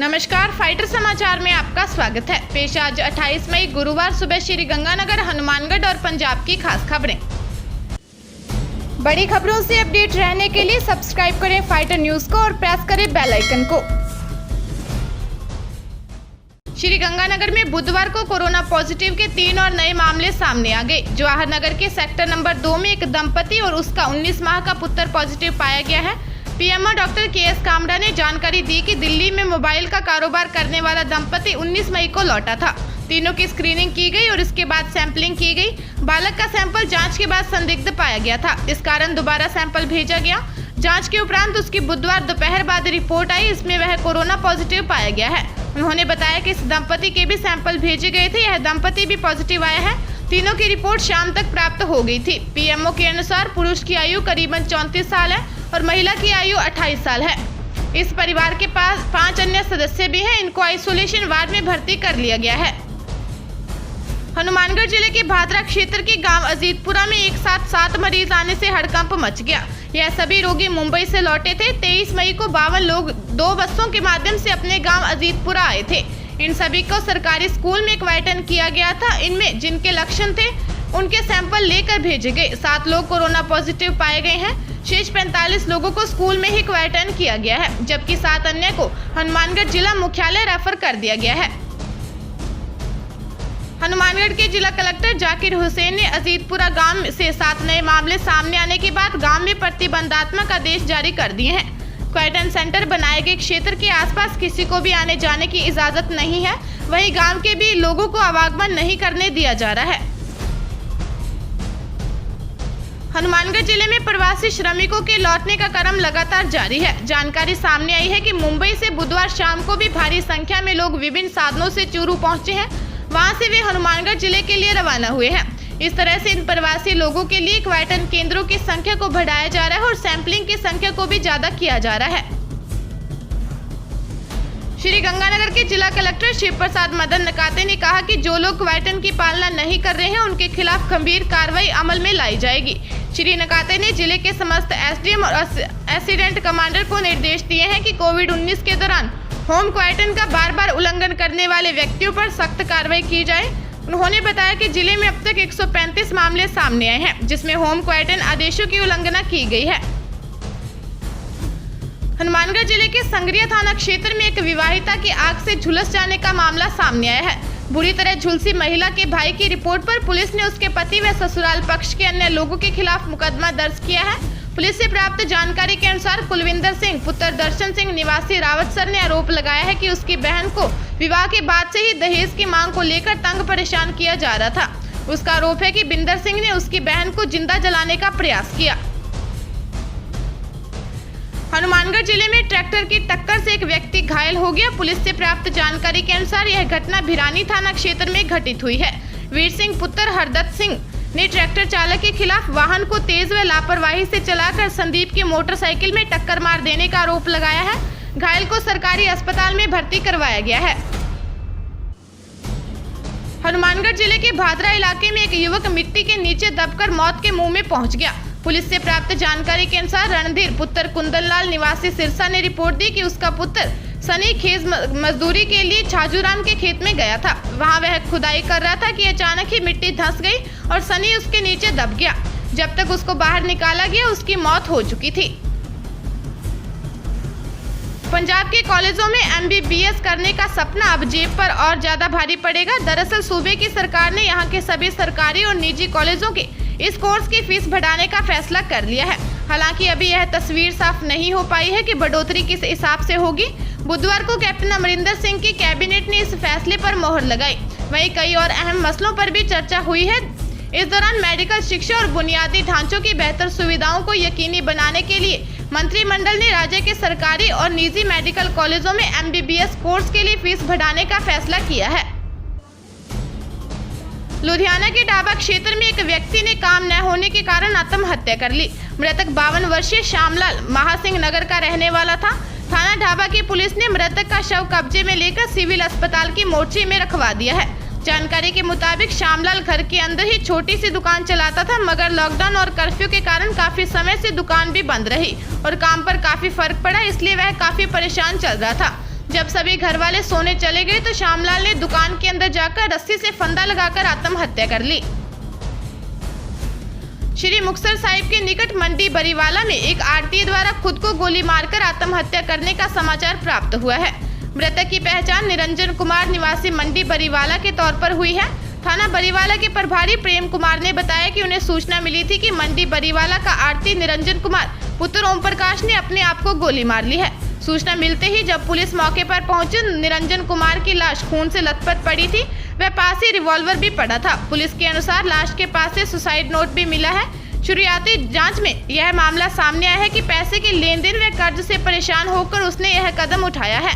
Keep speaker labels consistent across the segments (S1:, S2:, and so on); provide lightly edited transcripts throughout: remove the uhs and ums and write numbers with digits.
S1: नमस्कार, फाइटर समाचार में आपका स्वागत है। पेश आज 28 मई गुरुवार सुबह श्री गंगानगर, हनुमानगढ़ और पंजाब की खास खबरें। बड़ी खबरों से अपडेट रहने के लिए सब्सक्राइब करें फाइटर न्यूज को और प्रेस करें बेल आइकन को। श्री गंगानगर में बुधवार को कोरोना पॉजिटिव के 3 और नए मामले सामने आ गए। जवाहर नगर के सेक्टर नंबर 2 में एक दंपति और उसका 19 माह का पुत्र पॉजिटिव पाया गया है। PMO doctor KS. कामड़ा ने जानकारी दी कि दिल्ली में मोबाइल का कारोबार करने वाला दंपति 19 मई को लौटा था। तीनों की स्क्रीनिंग की गई और इसके बाद सैंपलिंग की गई। बालक का सैंपल जांच के बाद संदिग्ध पाया गया था, इस कारण दोबारा सैंपल भेजा गया। जांच के उपरांत उसकी बुधवार दोपहर बाद रिपोर्ट आई, इसमें वह कोरोना पॉजिटिव पाया गया है। उन्होंने बताया कि इस दंपति के भी सैंपल भेजे गए थे, यह दंपति भी पॉजिटिव आया है। तीनों की रिपोर्ट शाम तक प्राप्त हो गई थी। पीएमओ के अनुसार पुरुष की आयु करीबन 34 साल है और महिला की आयु 28 साल है। इस परिवार के पास 5 अन्य सदस्य भी हैं। इनको आइसोलेशन वार्ड में भर्ती कर लिया गया है। हनुमानगढ़ जिले के भादरा क्षेत्र के गांव अजीतपुरा में एक साथ 7 मरीज आने से हड़कंप मच गया। यह सभी रोगी मुंबई से लौटे थे। 23 मई को 52 लोग 2 बसों के माध्यम से अपने गांव अजीतपुरा आए थे। इन सभी को सरकारी स्कूल में क्वारंटाइन किया गया था। इनमें जिनके लक्षण थे उनके सैंपल लेकर भेजे गए। 7 लोग कोरोना पॉजिटिव पाए गए हैं। शेष 45 लोगों को स्कूल में ही क्वारंटाइन किया गया है, जबकि 7 अन्य को हनुमानगढ़ जिला मुख्यालय रेफर कर दिया गया है। हनुमानगढ़ के जिला कलेक्टर जाकिर हुसैन ने अजीतपुरा गांव से 7 नए मामले सामने आने के बाद गांव में प्रतिबंधात्मक आदेश जारी कर दिए हैं। क्वारंटाइन सेंटर बनाए गए क्षेत्र के आसपास किसी को भी आने जाने की इजाजत नहीं है। वहीं गांव के भी लोगों को आवागमन नहीं करने दिया जा रहा है। हनुमानगढ़ जिले में प्रवासी श्रमिकों के लौटने का क्रम लगातार जारी है। जानकारी सामने आई है कि मुंबई से बुधवार शाम को भी भारी संख्या में लोग विभिन्न साधनों से चूरू पहुंचे हैं। वहां से वे हनुमानगढ़ जिले के लिए रवाना हुए हैं। इस तरह से इन प्रवासी लोगों के लिए क्वारंटाइन केंद्रों की संख्या को बढ़ाया जा रहा है और सैंपलिंग की संख्या को भी ज्यादा किया जा रहा है। श्री गंगानगर के जिला कलेक्टर शिव प्रसाद मदन नकाते ने कहा कि जो लोग क्वारंटाइन की पालना नहीं कर रहे हैं उनके खिलाफ गंभीर कार्रवाई अमल में लाई जाएगी। श्री नकाते ने जिले के समस्त एसडीएम और असिस्टेंट कमांडर को निर्देश दिए हैं कि कोविड-19 के दौरान होम क्वारंटाइन का बार-बार उल्लंघन करने वाले व्यक्तियों पर सख्त कार्रवाई की जाए। उन्होंने बताया कि जिले में अब तक 135 मामले सामने आए हैं, जिसमें होम क्वारंटाइन आदेशों की उल्लंघना की गई है। हनुमानगढ़ जिले के संगरिया थाना क्षेत्र में एक विवाहिता की आग से झुलस जाने का मामला सामने आया है। बुरी तरह झुलसी महिला के भाई की रिपोर्ट पर पुलिस ने उसके पति व ससुराल पक्ष के अन्य लोगों के खिलाफ मुकदमा दर्ज किया है। पुलिस से प्राप्त जानकारी के अनुसार कुलविंदर सिंह पुत्र दर्शन सिंह निवासी रावतसर ने आरोप लगाया है कि उसकी बहन को विवाह के बाद से ही दहेज की मांग को लेकर तंग परेशान किया जा रहा था। उसका आरोप है कि बिंदर सिंह ने उसकी बहन को जिंदा जलाने का प्रयास किया। हनुमानगढ़ जिले में ट्रैक्टर की टक्कर से एक व्यक्ति घायल हो गया। पुलिस से प्राप्त जानकारी के अनुसार यह घटना भिरानी थाना क्षेत्र में घटित हुई है। वीर सिंह पुत्र हरदत्त सिंह ने ट्रैक्टर चालक के खिलाफ वाहन को तेज व लापरवाही से चलाकर संदीप की मोटरसाइकिल में टक्कर मार देने का आरोप लगाया है। घायल को सरकारी अस्पताल में भर्ती करवाया गया है। हनुमानगढ़ जिले के भादरा इलाके में एक युवक मिट्टी के नीचे दबकर मौत के मुंह में पहुंच गया। पुलिस से प्राप्त जानकारी के अनुसार रणधीर पुत्र कुंदनलाल निवासी सिरसा ने रिपोर्ट दी कि उसका पुत्र सनी खेत मजदूरी के लिए छाजूराम के खेत में गया था। वहां वह खुदाई कर रहा था कि अचानक ही मिट्टी धंस गई और सनी उसके नीचे दब गया। जब तक उसको बाहर निकाला गया उसकी मौत हो चुकी थी। पंजाब के कॉलेजों में MBBS करने का सपना अब जेब पर और ज्यादा भारी पड़ेगा। दरअसल सूबे की सरकार ने यहाँ के सभी सरकारी और निजी कॉलेजों के इस कोर्स की फीस बढ़ाने का फैसला कर लिया है। हालांकि अभी यह तस्वीर साफ नहीं हो पाई है कि बढ़ोतरी किस हिसाब से होगी। बुधवार को कैप्टन अमरिंदर सिंह की कैबिनेट ने इस फैसले पर मोहर लगाई। वहीं कई और अहम मसलों पर भी चर्चा हुई है। इस दौरान मेडिकल शिक्षा और बुनियादी ढांचों की बेहतर सुविधाओं को यकीनी बनाने के लिए मंत्रिमंडल ने राज्य के सरकारी और निजी मेडिकल कॉलेजों में MBBS कोर्स के लिए फीस बढ़ाने का फैसला किया है। लुधियाना के डाबा क्षेत्र में एक व्यक्ति ने काम न होने के कारण आत्महत्या कर ली। मृतक 52 वर्षीय श्यामलाल महासिंह नगर का रहने वाला था। थाना ढाबा की पुलिस ने मृतक का शव कब्जे में लेकर सिविल अस्पताल की मोर्चरी में रखवा दिया है। जानकारी के मुताबिक श्यामलाल घर के अंदर ही छोटी सी दुकान चलाता था, मगर लॉकडाउन और कर्फ्यू के कारण काफी समय से दुकान भी बंद रही और काम पर काफी फर्क पड़ा, इसलिए वह काफी परेशान चल रहा था। जब सभी घर वाले सोने चले गए तो श्यामलाल ने दुकान के अंदर जाकर रस्सी से फंदा लगाकर आत्महत्या कर ली। श्री मुक्तसर साहिब के निकट मंडी बरीवाला में एक आरती द्वारा खुद को गोली मारकर आत्महत्या करने का समाचार प्राप्त हुआ है। मृतक की पहचान निरंजन कुमार निवासी मंडी बरीवाला के तौर पर हुई है। थाना बरीवाला के प्रभारी प्रेम कुमार ने बताया कि उन्हें सूचना मिली थी कि मंडी बरीवाला का आरती निरंजन कुमार पुत्र ओम प्रकाश ने अपने आप को गोली मार ली है। सूचना मिलते ही जब पुलिस मौके पर पहुंची, निरंजन कुमार की लाश खून से लथपथ पड़ी थी। वह पास ही रिवॉल्वर भी पड़ा था। पुलिस के अनुसार लाश के पास से सुसाइड नोट भी मिला है। शुरुआती जांच में यह मामला सामने आया है कि पैसे के लेन देन व कर्ज से परेशान होकर उसने यह कदम उठाया है।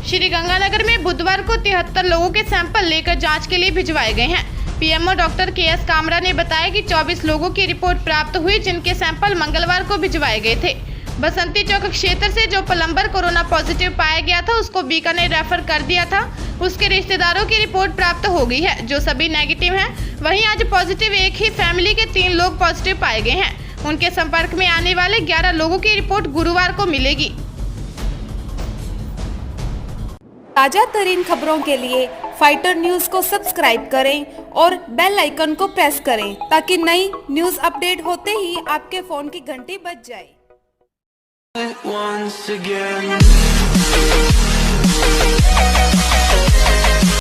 S1: श्री गंगानगर में बुधवार को 73 लोगों के सैंपल लेकर जांच के लिए भिजवाए गए हैं। PMO doctor KS. कामरा ने बताया कि 24 लोगों की रिपोर्ट प्राप्त हुई, जिनके सैंपल मंगलवार को भिजवाए गए थे। बसंती चौक क्षेत्र से जो प्लम्बर कोरोना पॉजिटिव पाया गया था, उसको बीकानेर रेफर कर दिया था। उसके रिश्तेदारों की रिपोर्ट प्राप्त हो गई है, जो सभी नेगेटिव हैं। वहीं आज पॉजिटिव एक ही फैमिली के 3 लोग पॉजिटिव पाए गए हैं। उनके संपर्क में आने वाले 11 लोगों की रिपोर्ट गुरुवार को मिलेगी।
S2: ताजा तरीन खबरों के लिए फाइटर न्यूज को सब्सक्राइब करें और बेल आइकन को प्रेस करें ताकि नई न्यूज अपडेट होते ही आपके फोन की घंटी बज जाए। Once again